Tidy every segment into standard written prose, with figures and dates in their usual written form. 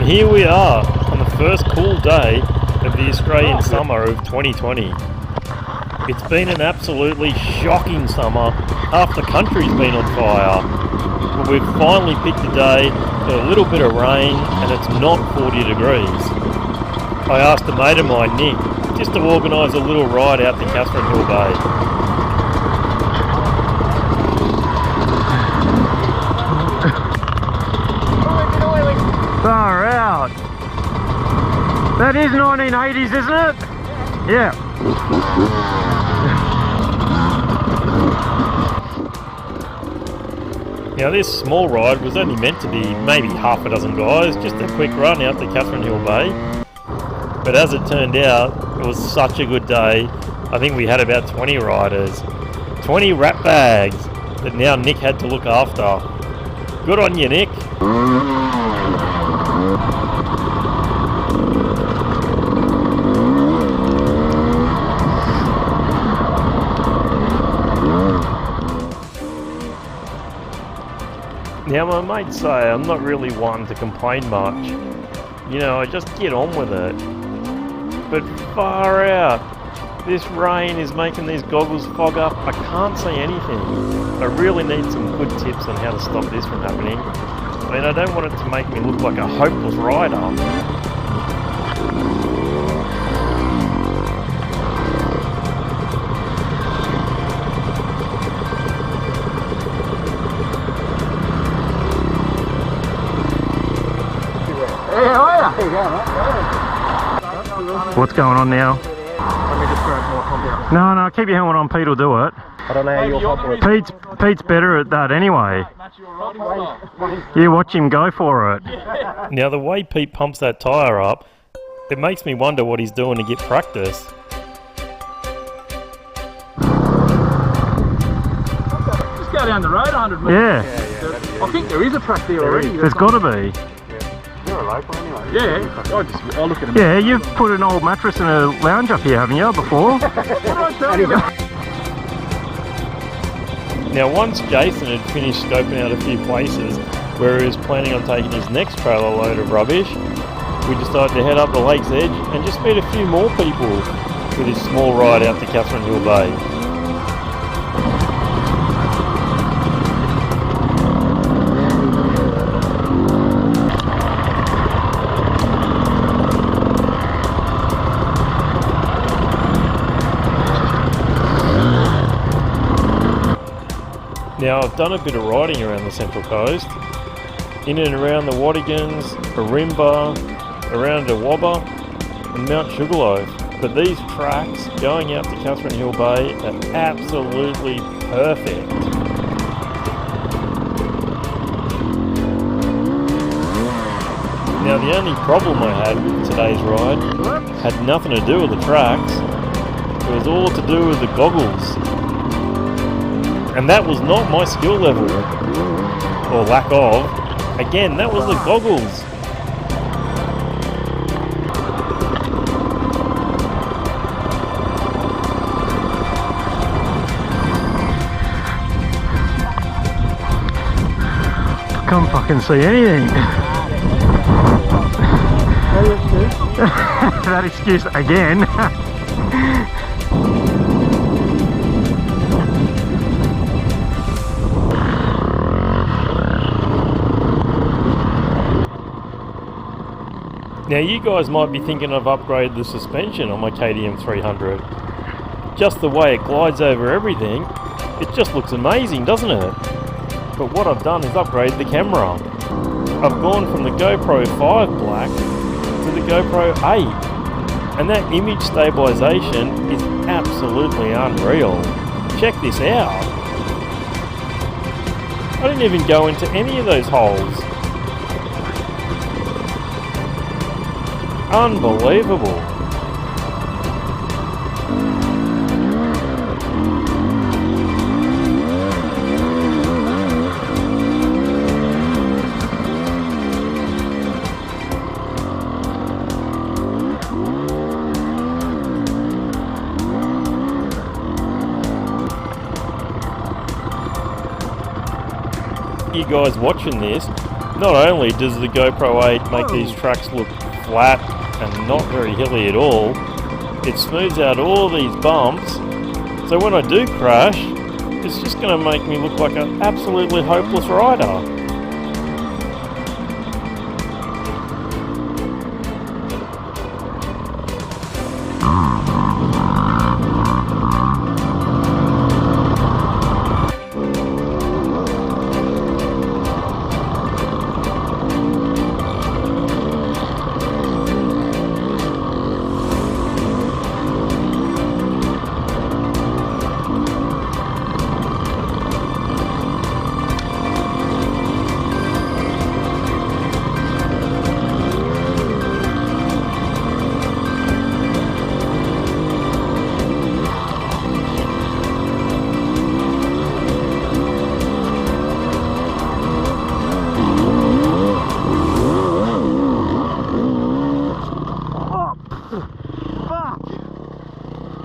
here we are on the first cool day of the Australian summer of 2020. It's been an absolutely shocking summer. Half the country's been on fire. But we've finally picked a day, got a little bit of rain, and it's not 40 degrees. I asked a mate of mine, Nick, just to organise a little ride out to Catherine Hill Bay. Far out. That is 1980s, isn't it? Yeah. Now this small ride was only meant to be maybe half a dozen guys, just a quick run out to Catherine Hill Bay. But as it turned out, it was such a good day. I think we had about 20 riders. 20 rat bags that now Nick had to look after. Good on you, Nick. Now my mates say I'm not really one to complain much. You know, I just get on with it. But far out, this rain is making these goggles fog up. I can't see anything. I really need some good tips on how to stop this from happening. I mean, I don't want it to make me look like a hopeless rider. What's going on now? Let me just grab more pump out. No, keep your helmet on. Pete will do it. I don't know how you'll pump it. Pete's better at that anyway. You watch him go for it. Now the way Pete pumps that tyre up, it makes me wonder what he's doing to get practice. Just go down the road 100 metres. Yeah. I think there is a track there already. There's got to be. You're a local anyway. Yeah. I'll look at him. Yeah, you've put an old mattress in a lounge up here, haven't you, before? Now once Jason had finished scoping out a few places where he was planning on taking his next trailer load of rubbish, we decided to head up the lake's edge and just meet a few more people with this small ride out to Catherine Hill Bay. Now I've done a bit of riding around the Central Coast, in and around the Wadigans, Arimba, around Awabba and Mount Sugarloaf. But these tracks going out to Catherine Hill Bay are absolutely perfect. Now the only problem I had with today's ride had nothing to do with the tracks, it was all to do with the goggles. And that was not my skill level, or lack of. Again, that was the goggles. Can't fucking see anything. That excuse again. Now you guys might be thinking I've upgraded the suspension on my KTM 300. Just the way it glides over everything, it just looks amazing, doesn't it? But what I've done is upgrade the camera. I've gone from the GoPro 5 Black to the GoPro 8. And that image stabilization is absolutely unreal. Check this out. I didn't even go into any of those holes. Unbelievable. You guys watching this Not only does the GoPro 8 make these tracks look flat and not very hilly at all, it smooths out all these bumps, so when I do crash, it's just going to make me look like an absolutely hopeless rider.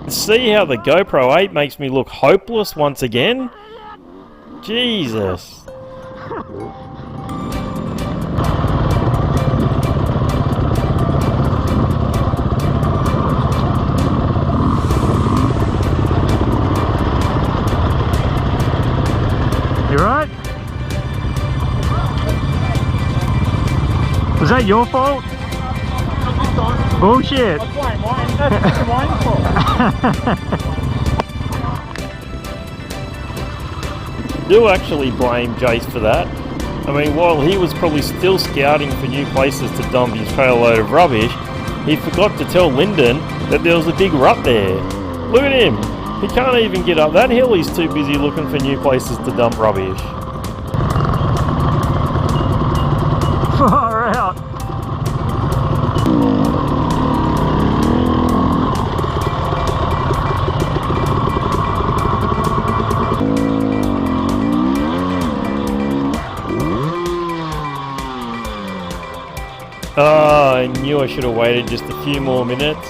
See how the GoPro 8 makes me look hopeless once again? Jesus. You right? Was that your fault? Bullshit. That's mine fault. Do actually blame Jace for that. I mean, while he was probably still scouting for new places to dump his trail load of rubbish, he forgot to tell Lyndon that there was a big rut there. Look at him. He can't even get up that hill, he's too busy looking for new places to dump rubbish. Far out. Oh, I knew I should have waited just a few more minutes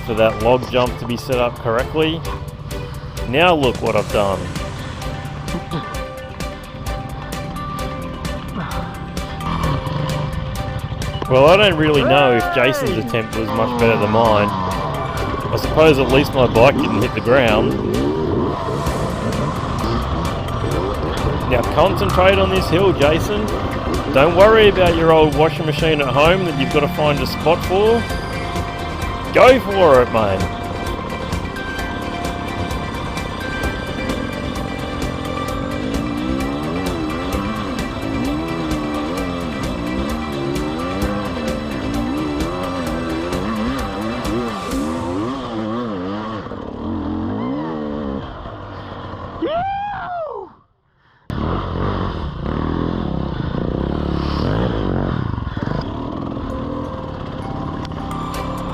for that log jump to be set up correctly. Now look what I've done. Well, I don't really know if Jason's attempt was much better than mine. I suppose at least my bike didn't hit the ground. Now concentrate on this hill, Jason. Don't worry about your old washing machine at home that you've got to find a spot for. Go for it, mate.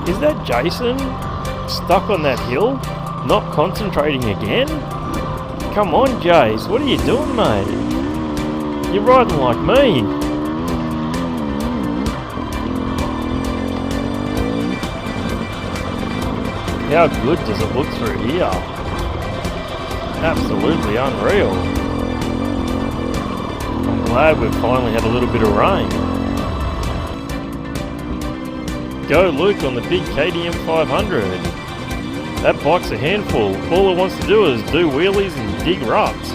Is that Jason? Stuck on that hill? Not concentrating again? Come on, Jace, what are you doing, mate? You're riding like me. How good does it look through here? Absolutely unreal. I'm glad we've finally had a little bit of rain. Go Luke on the big KTM 500. That bike's a handful. All it wants to do is do wheelies and dig ruts.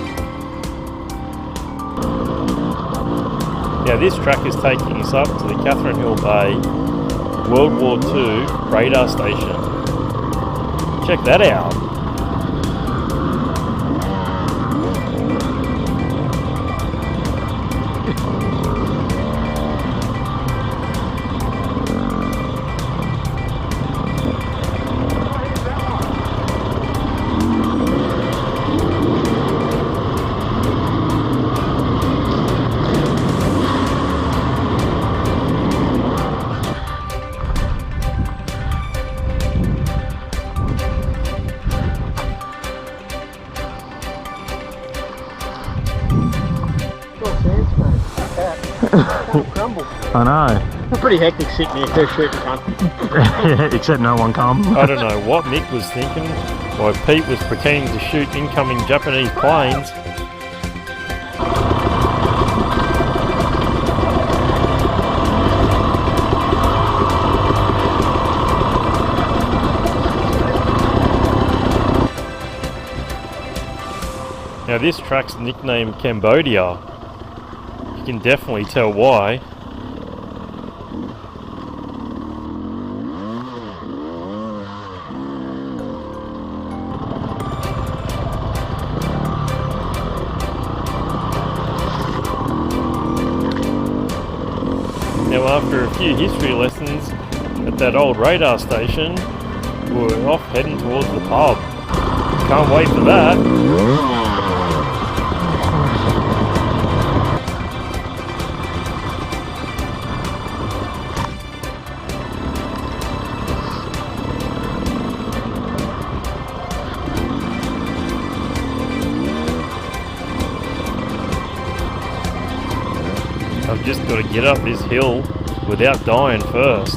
Now this track is taking us up to the Catherine Hill Bay World War II radar station. Check that out. I know. It's pretty hectic sitting there too, shooting fun. Except no one come. I don't know what Mick was thinking while Pete was pretending to shoot incoming Japanese planes. Now this track's nicknamed Cambodia. You can definitely tell why. Now after a few history lessons at that old radar station, we're off heading towards the pub. Can't wait for that. I've just got to get up this hill without dying first.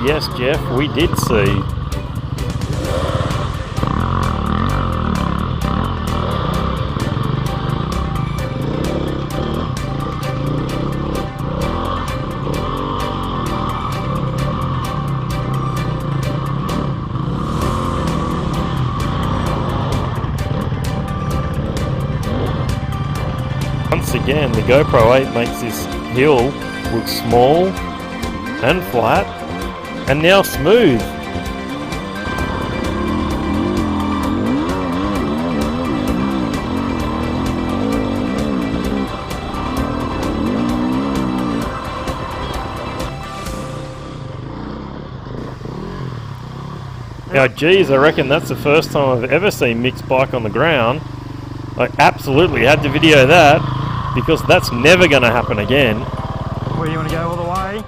Yes, Jeff, we did see. Once again, the GoPro 8 makes this hill look small and flat, and now smooth. Now geez, I reckon that's the first time I've ever seen Mick's bike on the ground. I absolutely had to video that, because that's never going to happen again. Where do you want to go all the way?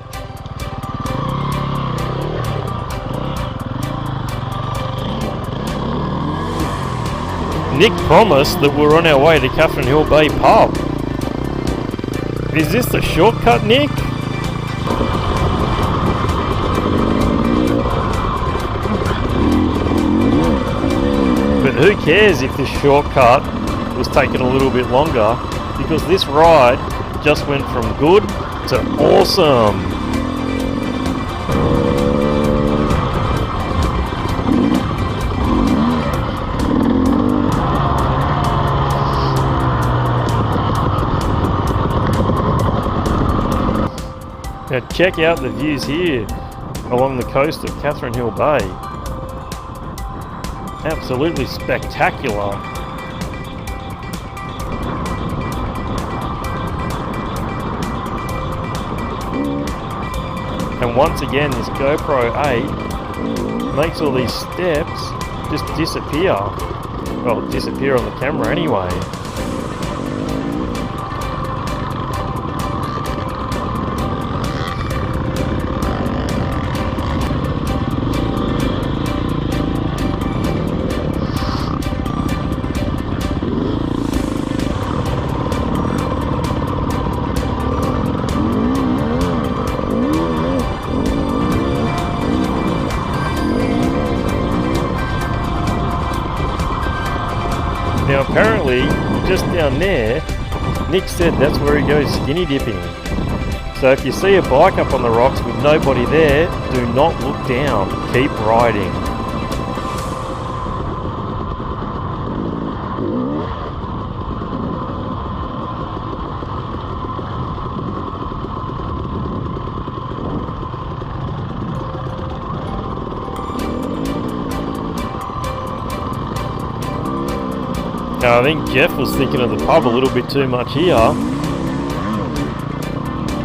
Nick promised that we're on our way to Catherine Hill Bay Pub. Is this the shortcut, Nick? But who cares if this shortcut was taking a little bit longer, because this ride just went from good to awesome. Now check out the views here along the coast of Catherine Hill Bay. Absolutely spectacular. And once again, this GoPro 8 makes all these steps just disappear. Well, disappear on the camera anyway. Now apparently, just down there, Nick said that's where he goes skinny dipping. So if you see a bike up on the rocks with nobody there, do not look down, keep riding. Now I think Jeff was thinking of the pub a little bit too much here.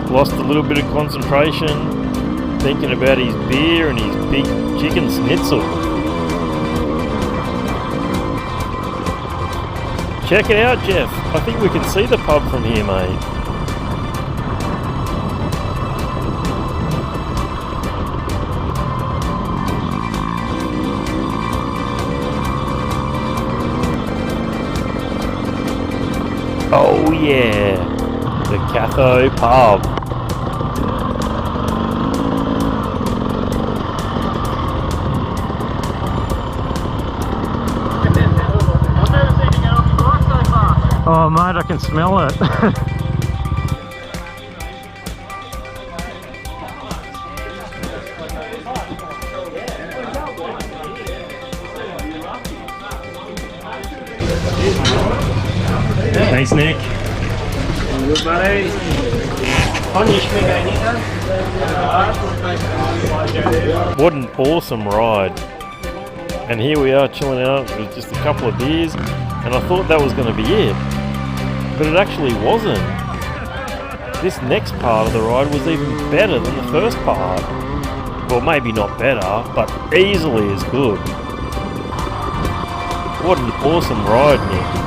Lost a little bit of concentration, thinking about his beer and his big chicken schnitzel. Check it out, Jeff. I think we can see the pub from here, mate. Oh yeah. Catho Pub. Oh mate, I can smell it. Thanks, Nick. Good, buddy. What an awesome ride. And here we are chilling out with just a couple of beers, and I thought that was going to be it. But it actually wasn't. This next part of the ride was even better than the first part. Well, maybe not better, but easily as good. What an awesome ride, Nick.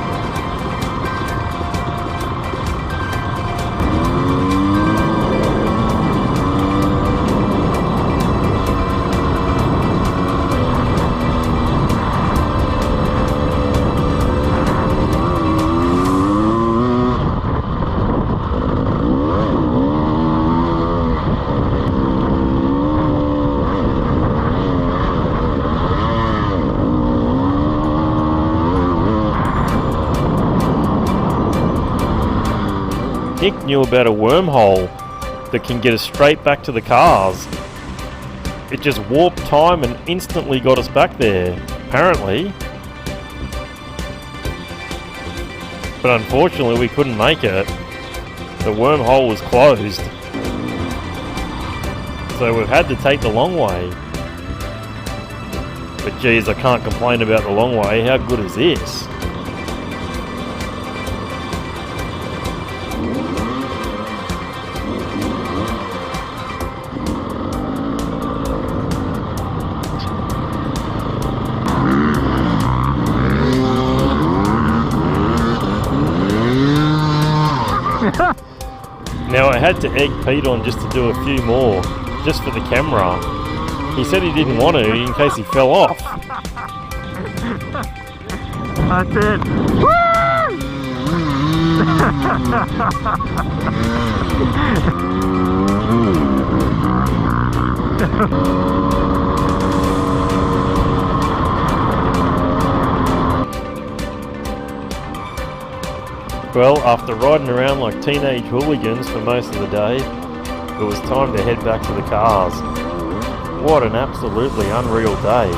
Nick knew about a wormhole that can get us straight back to the cars. It just warped time and instantly got us back there, apparently. But unfortunately we couldn't make it. The wormhole was closed. So we've had to take the long way. But geez, I can't complain about the long way. How good is this? Now I had to egg Pete on just to do a few more, just for the camera. He said he didn't want to in case he fell off. That's it. Well, after riding around like teenage hooligans for most of the day, it was time to head back to the cars. What an absolutely unreal day.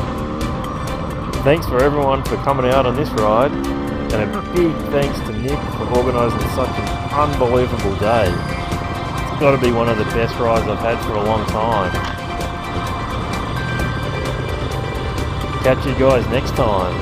Thanks for everyone for coming out on this ride, and a big thanks to Nick for organising such an unbelievable day. It's got to be one of the best rides I've had for a long time. Catch you guys next time.